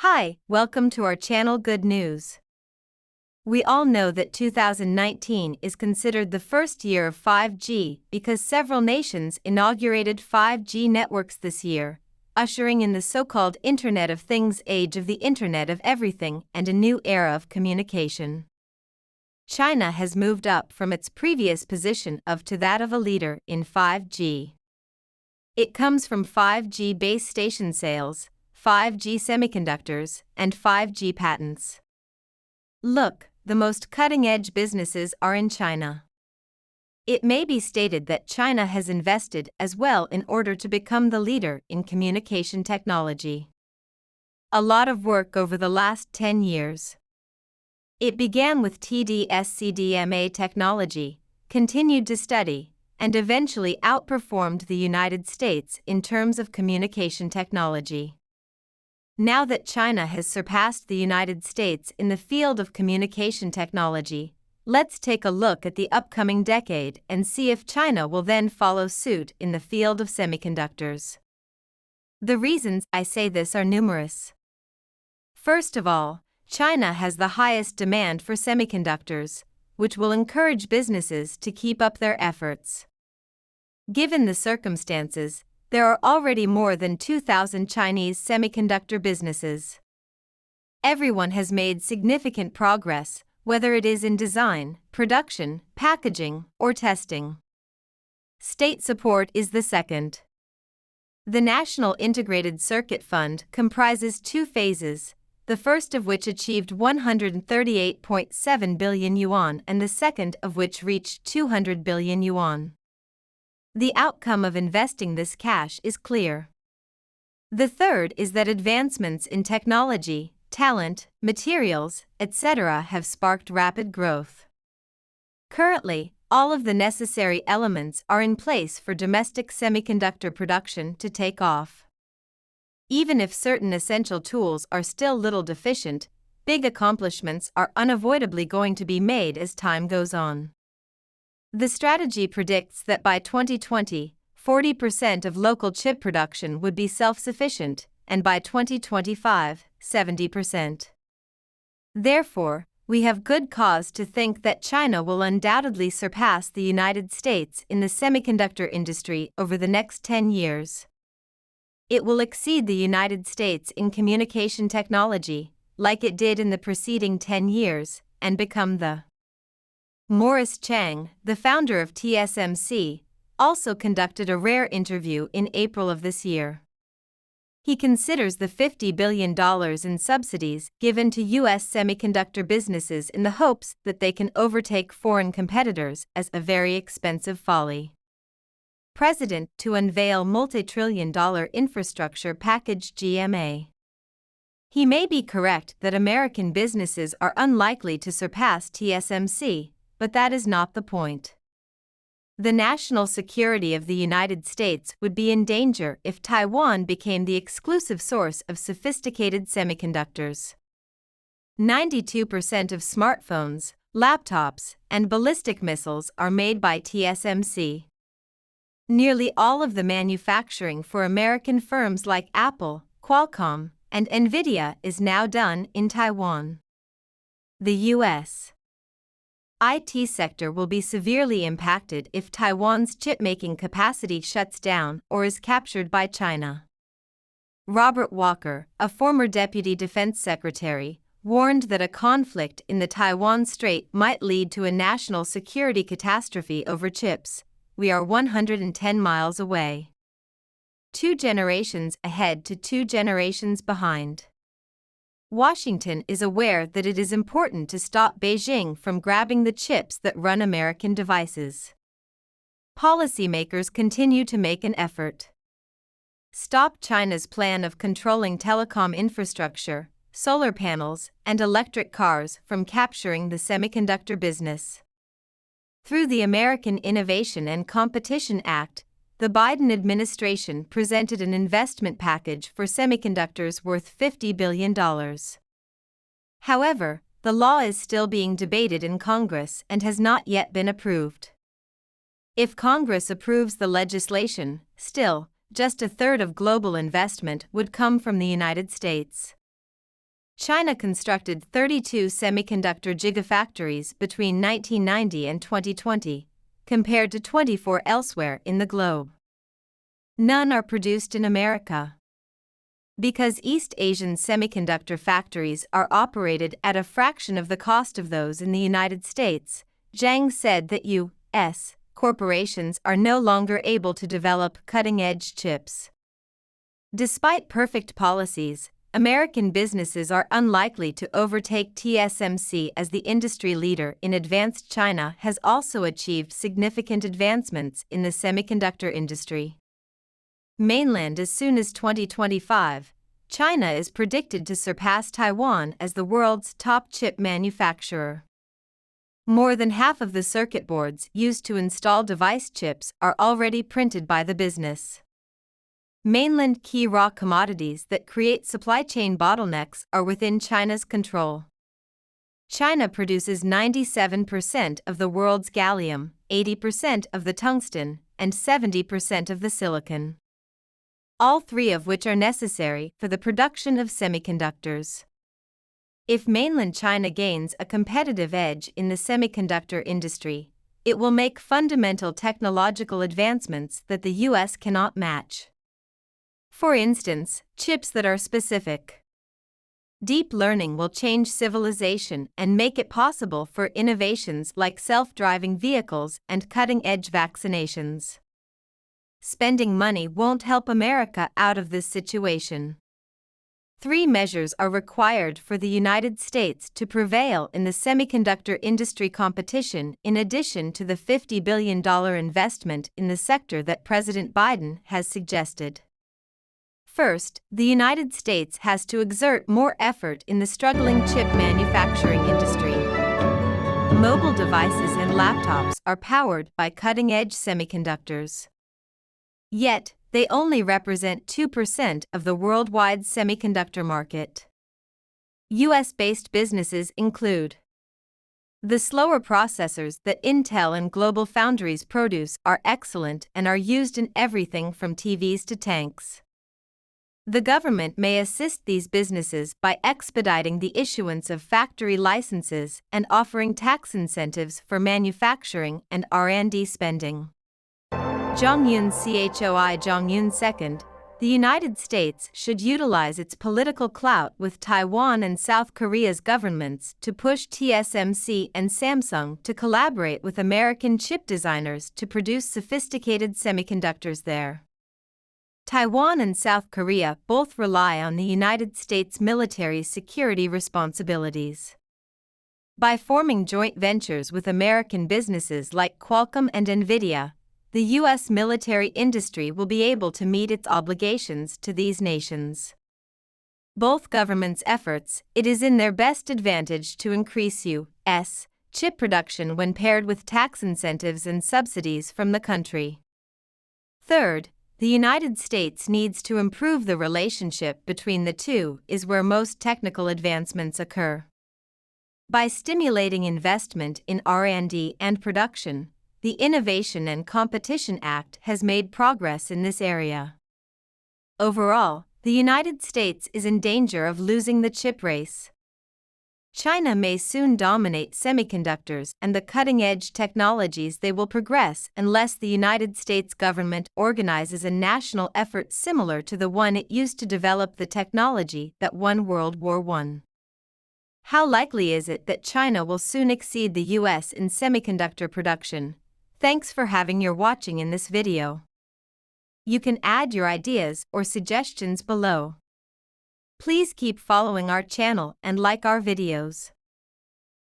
Hi, welcome to our channel Good News. We all know that 2019 is considered the first year of 5G because several nations inaugurated 5G networks this year, ushering in the so-called Internet of Things age of the Internet of Everything and a new era of communication. China has moved up from its previous position to that of a leader in 5G. It comes from 5G base station sales, 5G semiconductors, and 5G patents. Look, the most cutting-edge businesses are in China. It may be stated that China has invested as well in order to become the leader in communication technology. A lot of work over the last 10 years. It began with TD SCDMA technology, continued to study, and eventually outperformed the United States in terms of communication technology. Now that China has surpassed the United States in the field of communication technology, let's take a look at the upcoming decade and see if China will then follow suit in the field of semiconductors. The reasons I say this are numerous. First of all, China has the highest demand for semiconductors, which will encourage businesses to keep up their efforts. Given the circumstances, there are already more than 2,000 Chinese semiconductor businesses. Everyone has made significant progress, whether it is in design, production, packaging, or testing. State support is the second. The National Integrated Circuit Fund comprises two phases, the first of which achieved 138.7 billion yuan and the second of which reached 200 billion yuan. The outcome of investing this cash is clear. The third is that advancements in technology, talent, materials, etc. have sparked rapid growth. Currently, all of the necessary elements are in place for domestic semiconductor production to take off. Even if certain essential tools are still little deficient, big accomplishments are unavoidably going to be made as time goes on. The strategy predicts that by 2020, 40% of local chip production would be self-sufficient, and by 2025, 70%. Therefore, we have good cause to think that China will undoubtedly surpass the United States in the semiconductor industry over the next 10 years. It will exceed the United States in communication technology, like it did in the preceding 10 years, and become the Morris Chang, the founder of TSMC, also conducted a rare interview in April of this year. He considers the $50 billion in subsidies given to U.S. semiconductor businesses in the hopes that they can overtake foreign competitors as a very expensive folly. President to unveil multi-trillion-dollar infrastructure package GMA. He may be correct that American businesses are unlikely to surpass TSMC, but that is not the point. The national security of the United States would be in danger if Taiwan became the exclusive source of sophisticated semiconductors. 92% of smartphones, laptops, and ballistic missiles are made by TSMC. Nearly all of the manufacturing for American firms like Apple, Qualcomm, and Nvidia is now done in Taiwan. The U.S. IT sector will be severely impacted if Taiwan's chip-making capacity shuts down or is captured by China. Robert Walker, a former Deputy Defense Secretary, warned that a conflict in the Taiwan Strait might lead to a national security catastrophe over chips. We are 110 miles away. 2 generations ahead to 2 generations behind. Washington is aware that it is important to stop Beijing from grabbing the chips that run American devices. Policymakers continue to make an effort. Stop China's plan of controlling telecom infrastructure, solar panels, and electric cars from capturing the semiconductor business. Through the American Innovation and Competition Act, the Biden administration presented an investment package for semiconductors worth $50 billion. However, the law is still being debated in Congress and has not yet been approved. If Congress approves the legislation, still, just a third of global investment would come from the United States. China constructed 32 semiconductor gigafactories between 1990 and 2020, compared to 24 elsewhere in the globe. None are produced in America. Because East Asian semiconductor factories are operated at a fraction of the cost of those in the United States, Zhang said that U.S. corporations are no longer able to develop cutting-edge chips. Despite perfect policies, American businesses are unlikely to overtake TSMC as the industry leader in advanced. China has also achieved significant advancements in the semiconductor industry. Mainland as soon as 2025, China is predicted to surpass Taiwan as the world's top chip manufacturer. More than half of the circuit boards used to install device chips are already printed by the business. Mainland key raw commodities that create supply chain bottlenecks are within China's control. China produces 97% of the world's gallium, 80% of the tungsten, and 70% of the silicon. All three of which are necessary for the production of semiconductors. If mainland China gains a competitive edge in the semiconductor industry, it will make fundamental technological advancements that the U.S. cannot match. For instance, chips that are specific. Deep learning will change civilization and make it possible for innovations like self-driving vehicles and cutting-edge vaccinations. Spending money won't help America out of this situation. 3 measures are required for the United States to prevail in the semiconductor industry competition, in addition to the $50 billion investment in the sector that President Biden has suggested. First, the United States has to exert more effort in the struggling chip manufacturing industry. Mobile devices and laptops are powered by cutting-edge semiconductors. Yet, they only represent 2% of the worldwide semiconductor market. US-based businesses include the slower processors that Intel and GlobalFoundries produce are excellent and are used in everything from TVs to tanks. The government may assist these businesses by expediting the issuance of factory licenses and offering tax incentives for manufacturing and R&D spending. Jong-un Choi Jong-un Second, the United States should utilize its political clout with Taiwan and South Korea's governments to push TSMC and Samsung to collaborate with American chip designers to produce sophisticated semiconductors there. Taiwan and South Korea both rely on the United States military security responsibilities. By forming joint ventures with American businesses like Qualcomm and NVIDIA, the U.S. military industry will be able to meet its obligations to these nations. Both governments' efforts, it is in their best advantage to increase U.S. chip production when paired with tax incentives and subsidies from the country. Third, the United States needs to improve the relationship between the two, is where most technical advancements occur. By stimulating investment in R&D and production, the Innovation and Competition Act has made progress in this area. Overall, the United States is in danger of losing the chip race. China may soon dominate semiconductors and the cutting-edge technologies they will progress unless the United States government organizes a national effort similar to the one it used to develop the technology that won World War I. How likely is it that China will soon exceed the US in semiconductor production? Thanks for watching in this video. You can add your ideas or suggestions below. Please keep following our channel and like our videos.